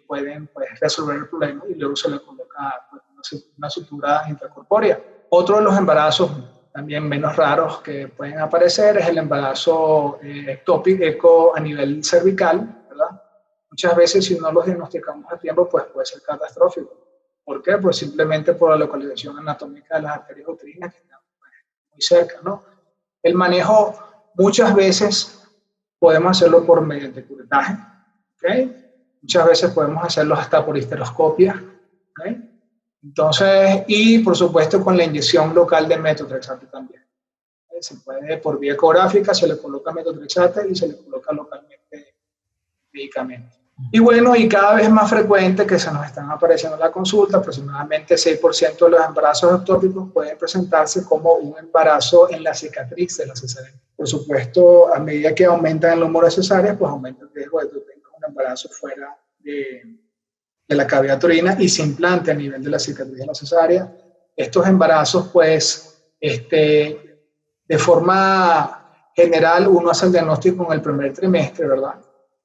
pueden pues, resolver el problema y luego se le coloca pues, una sutura intracorpórea. Otro de los embarazos también menos raros que pueden aparecer es el embarazo ectópico a nivel cervical, ¿verdad? Muchas veces si no los diagnosticamos a tiempo pues puede ser catastrófico. ¿Por qué? Pues simplemente por la localización anatómica de las arterias uterinas que están pues, muy cerca, ¿no? El manejo muchas veces podemos hacerlo por mediante curetaje, ¿okay? Muchas veces podemos hacerlo hasta por histeroscopia, ¿okay? Entonces, y por supuesto con la inyección local de metotrexate también. Se puede por vía ecográfica, se le coloca metotrexate y se le coloca localmente medicamento. Y bueno, y cada vez más frecuente que se nos están apareciendo en la consulta, aproximadamente 6% de los embarazos ectópicos pueden presentarse como un embarazo en la cicatriz de la cesárea. Por supuesto, a medida que aumenta el número de cesáreas, pues aumenta el riesgo de que tengas un embarazo fuera de la cavidad uterina y se implante a nivel de la cicatriz de la cesárea. Estos embarazos, pues, de forma general, uno hace el diagnóstico en el primer trimestre, ¿verdad?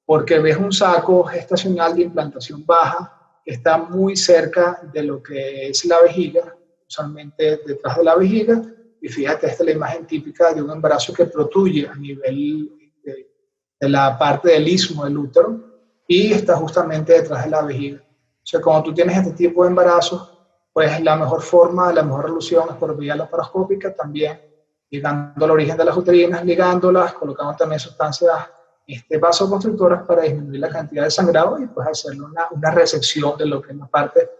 Porque ves un saco gestacional de implantación baja que está muy cerca de lo que es la vejiga, usualmente detrás de la vejiga, y fíjate, esta es la imagen típica de un embarazo que protruye a nivel de la parte del istmo del útero y está justamente detrás de la vejiga. O sea, cuando tú tienes este tipo de embarazos, pues la mejor forma, la mejor resolución es por vía laparoscópica, también llegando al origen de las uterinas, ligándolas, colocando también sustancias vasoconstrictoras para disminuir la cantidad de sangrado y pues hacerle una resección de lo que es una parte,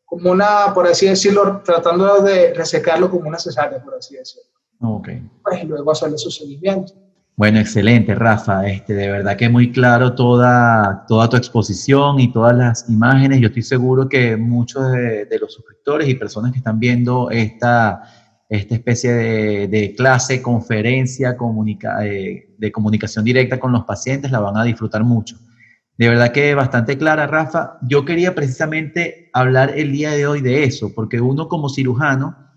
como una, por así decirlo, tratando de resecarlo como una cesárea, por así decirlo. Ok. Pues y luego hacerle su seguimiento. Bueno, excelente, Rafa. De verdad que muy claro toda tu exposición y todas las imágenes. Yo estoy seguro que muchos de los suscriptores y personas que están viendo esta especie de clase, conferencia, de comunicación directa con los pacientes la van a disfrutar mucho. De verdad que bastante clara, Rafa. Yo quería precisamente hablar el día de hoy de eso, porque uno como cirujano,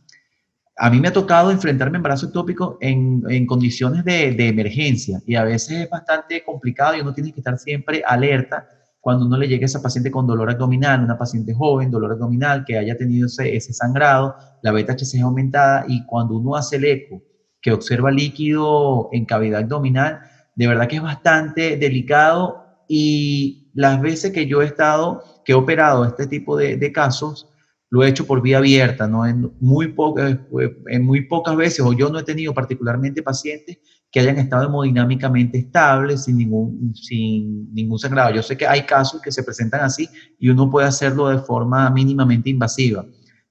a mí me ha tocado enfrentarme a embarazo ectópico en condiciones de emergencia y a veces es bastante complicado y uno tiene que estar siempre alerta cuando uno le llegue a esa paciente con dolor abdominal, una paciente joven, dolor abdominal, que haya tenido ese sangrado, la beta-HCG es aumentada y cuando uno hace el eco que observa líquido en cavidad abdominal, de verdad que es bastante delicado y las veces que yo he operado este tipo de casos, lo he hecho por vía abierta, ¿no? En muy pocas veces, o yo no he tenido particularmente pacientes que hayan estado hemodinámicamente estables, sin ningún sangrado. Yo sé que hay casos que se presentan así y uno puede hacerlo de forma mínimamente invasiva,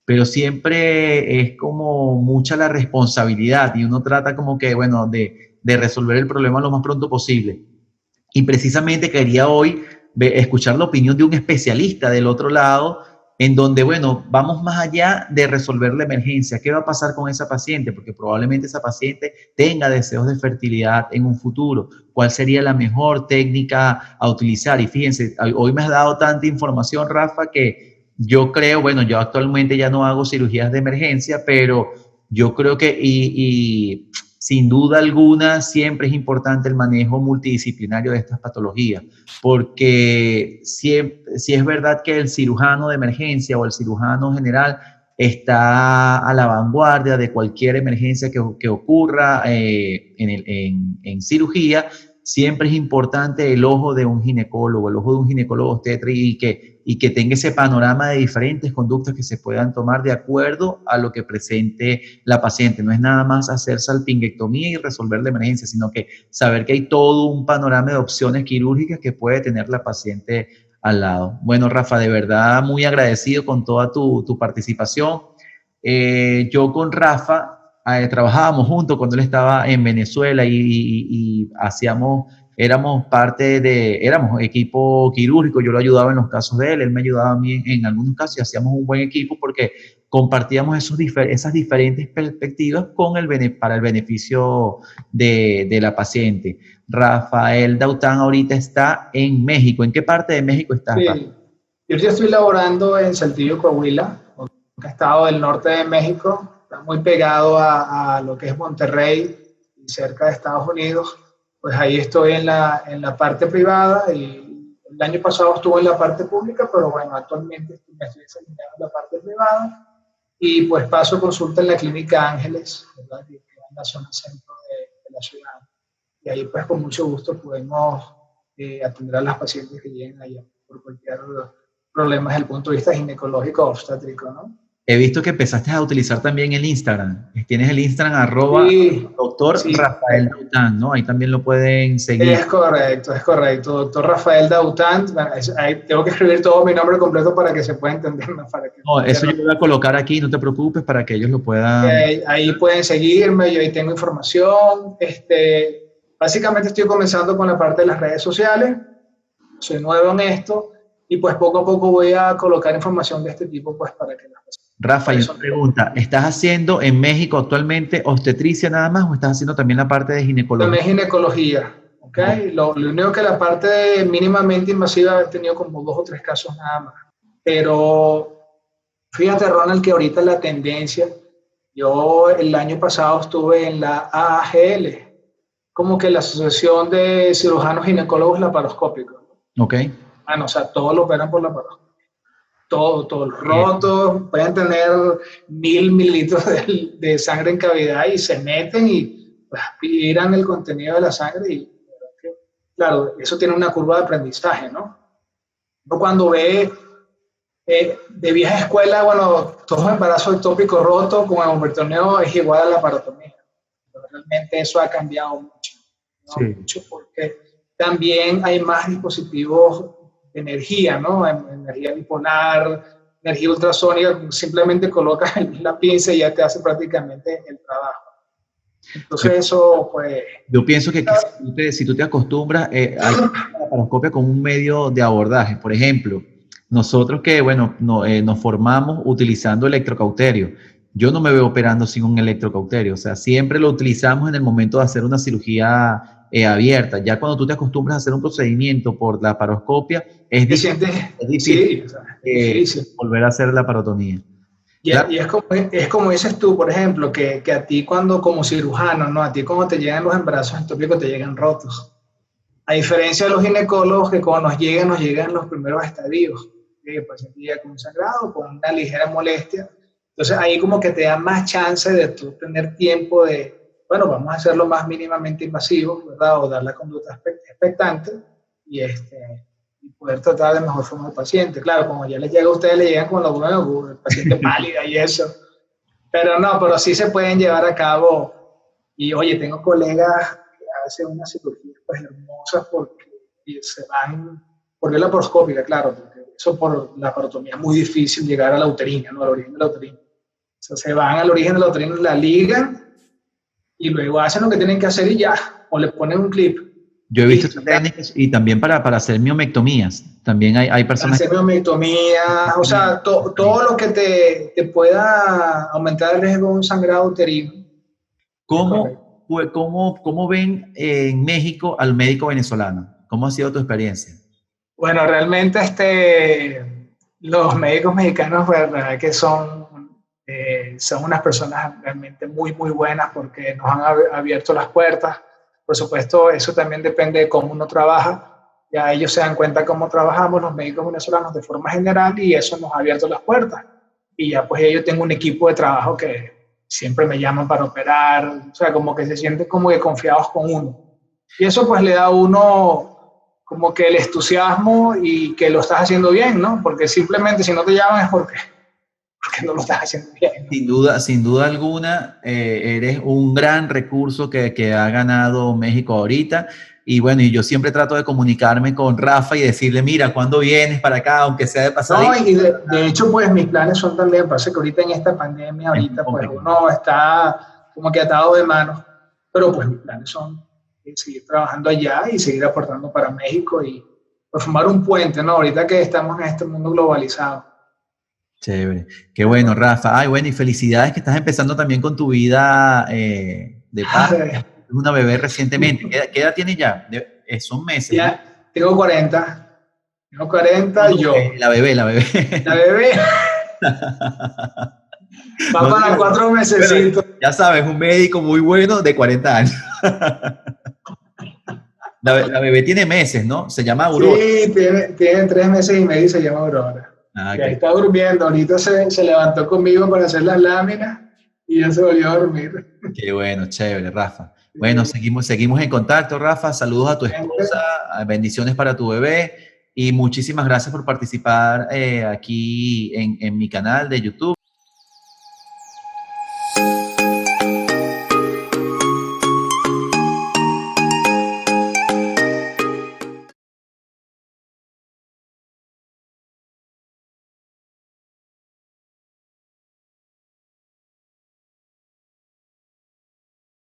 pero siempre es como mucha la responsabilidad y uno trata como que, bueno, de resolver el problema lo más pronto posible. Y precisamente quería hoy escuchar la opinión de un especialista del otro lado, en donde, bueno, vamos más allá de resolver la emergencia. ¿Qué va a pasar con esa paciente? Porque probablemente esa paciente tenga deseos de fertilidad en un futuro. ¿Cuál sería la mejor técnica a utilizar? Y fíjense, hoy me has dado tanta información, Rafa, que yo creo, bueno, yo actualmente ya no hago cirugías de emergencia, pero yo creo que, sin duda alguna, siempre es importante el manejo multidisciplinario de estas patologías, porque si es verdad que el cirujano de emergencia o el cirujano general está a la vanguardia de cualquier emergencia que ocurra en cirugía, siempre es importante el ojo de un ginecólogo, el ojo de un ginecólogo obstetra y que tenga ese panorama de diferentes conductas que se puedan tomar de acuerdo a lo que presente la paciente. No es nada más hacer salpingectomía y resolver la emergencia, sino que saber que hay todo un panorama de opciones quirúrgicas que puede tener la paciente al lado. Bueno, Rafa, de verdad muy agradecido con toda tu participación. Yo con Rafa trabajábamos juntos cuando él estaba en Venezuela y éramos equipo quirúrgico, yo lo ayudaba en los casos de él me ayudaba a mí en algunos casos y hacíamos un buen equipo porque compartíamos esas diferentes perspectivas para el beneficio de la paciente. Rafael Daután ahorita está en México. ¿En qué parte de México estás, Rafa? Sí, yo ya estoy laborando en Saltillo, Coahuila, un estado del norte de México, está muy pegado a lo que es Monterrey y cerca de Estados Unidos. Pues ahí estoy en la parte privada y el año pasado estuve en la parte pública, pero bueno, actualmente me estoy desempeñando en la parte privada y pues paso consulta en la Clínica Ángeles, ¿verdad? Que queda en la zona centro de la ciudad. Y ahí pues con mucho gusto podemos atender a las pacientes que lleguen allá por cualquier problema desde el punto de vista ginecológico o obstétrico, ¿no? He visto que empezaste a utilizar también el Instagram. Tienes el Instagram Sí, doctor sí, Rafael Daután, ¿no? Ahí también lo pueden seguir. Es correcto. Doctor Rafael Daután. Ahí tengo que escribir todo mi nombre completo para que se pueda entender. No, eso yo lo voy a colocar aquí, no te preocupes, para que ellos lo puedan. Ahí pueden seguirme, yo ahí tengo información. Básicamente estoy comenzando con la parte de las redes sociales. Soy nuevo en esto y pues poco a poco voy a colocar información de este tipo pues para que las personas... Rafa, y una pregunta, ¿estás haciendo en México actualmente obstetricia nada más o estás haciendo también la parte de ginecología? También ginecología, ¿ok? Lo único que la parte mínimamente invasiva he tenido como 2 o 3 casos nada más. Pero fíjate, Ronald, que ahorita la tendencia, yo el año pasado estuve en la AAGL, como que la Asociación de Cirujanos Ginecólogos Laparoscópicos. Ok. O sea, todos lo operan por laparoscopia. Todos rotos, pueden tener 1000 mililitros de sangre en cavidad y se meten y pues, aspiran el contenido de la sangre y claro, eso tiene una curva de aprendizaje, ¿no? Uno cuando ve de vieja escuela, bueno, todo embarazo ectópico roto con embritoneo es igual a la parotomía. Pero realmente eso ha cambiado mucho, ¿no? Sí. Mucho porque también hay más dispositivos de energía, ¿no? Energía bipolar, energía ultrasónica, simplemente colocas la pinza y ya te hace prácticamente el trabajo. Entonces eso, pues... Yo pienso que si tú te acostumbras, hay la laparoscopia como un medio de abordaje. Por ejemplo, nosotros que, bueno, nos formamos utilizando electrocauterio. Yo no me veo operando sin un electrocauterio. O sea, siempre lo utilizamos en el momento de hacer una cirugía abierta. Ya cuando tú te acostumbras a hacer un procedimiento por la laparoscopia, es difícil, difícil volver a hacer la laparotomía. Y es como dices tú, por ejemplo, que a ti cuando como cirujano, ¿no? A ti cuando te llegan los embarazos ectópicos te llegan rotos. A diferencia de los ginecólogos que cuando nos llegan los primeros estadios. El paciente llega con un sangrado, con una ligera molestia. Entonces ahí como que te da más chance de tú tener tiempo de, bueno, vamos a hacerlo más mínimamente invasivo, ¿verdad? O dar la conducta expectante y poder tratar de mejor forma al paciente. Claro, como ya les llega a ustedes, le llegan con lo bueno, el paciente pálida y eso. Pero sí se pueden llevar a cabo. Y oye, tengo colegas que hacen unas cirugías pues, hermosas porque se van por la laparoscópica, claro, porque eso por la parotomía es muy difícil llegar a la uterina, ¿no? Al origen de la uterina. O sea, se van al origen de la uterina, la ligan y luego hacen lo que tienen que hacer y ya, o le ponen un clip. Yo he visto estas técnicas y también para hacer miomectomías. También hay personas hacer miomectomía, o sea, todo lo que te pueda aumentar el riesgo de un sangrado uterino. ¿Cómo ven en México al médico venezolano? ¿Cómo ha sido tu experiencia? Bueno, realmente los médicos mexicanos, verdad que son unas personas realmente muy, muy buenas porque nos han abierto las puertas. Por supuesto, eso también depende de cómo uno trabaja. Ya ellos se dan cuenta cómo trabajamos los médicos venezolanos de forma general y eso nos ha abierto las puertas. Y ya pues yo tengo un equipo de trabajo que siempre me llaman para operar, o sea, como que se sienten como que confiados con uno. Y eso pues le da a uno como que el entusiasmo y que lo estás haciendo bien, ¿no? Porque simplemente si no te llaman es porque no lo estás haciendo bien, ¿no? Sin duda alguna, eres un gran recurso que ha ganado México ahorita. Y bueno, y yo siempre trato de comunicarme con Rafa y decirle, mira, ¿cuándo vienes para acá? Aunque sea de pasadita. No, y de hecho, pues mis planes son también, pasa que ahorita en esta pandemia, ahorita pues uno está como que atado de manos, pero pues mis planes son seguir trabajando allá y seguir aportando para México y pues formar un puente, ¿no? Ahorita que estamos en este mundo globalizado. Chévere. Qué bueno, Rafa. Ay, bueno, y felicidades que estás empezando también con tu vida de padre. Una bebé recientemente. ¿Qué edad tienes ya? Son meses. Ya, ¿no? Tengo 40. Tengo 40 y yo. La bebé. La bebé. Va no, para 4 mesecitos. Ya sabes, un médico muy bueno de 40 años. La bebé tiene meses, ¿no? Se llama Aurora. Sí, tiene 3 meses y medio y se llama Aurora. Y ahí está durmiendo. Ahorita se levantó conmigo para hacer las láminas y ya se volvió a dormir. Qué bueno, chévere, Rafa. Bueno, seguimos en contacto, Rafa. Saludos a tu esposa, bendiciones para tu bebé y muchísimas gracias por participar aquí en mi canal de YouTube.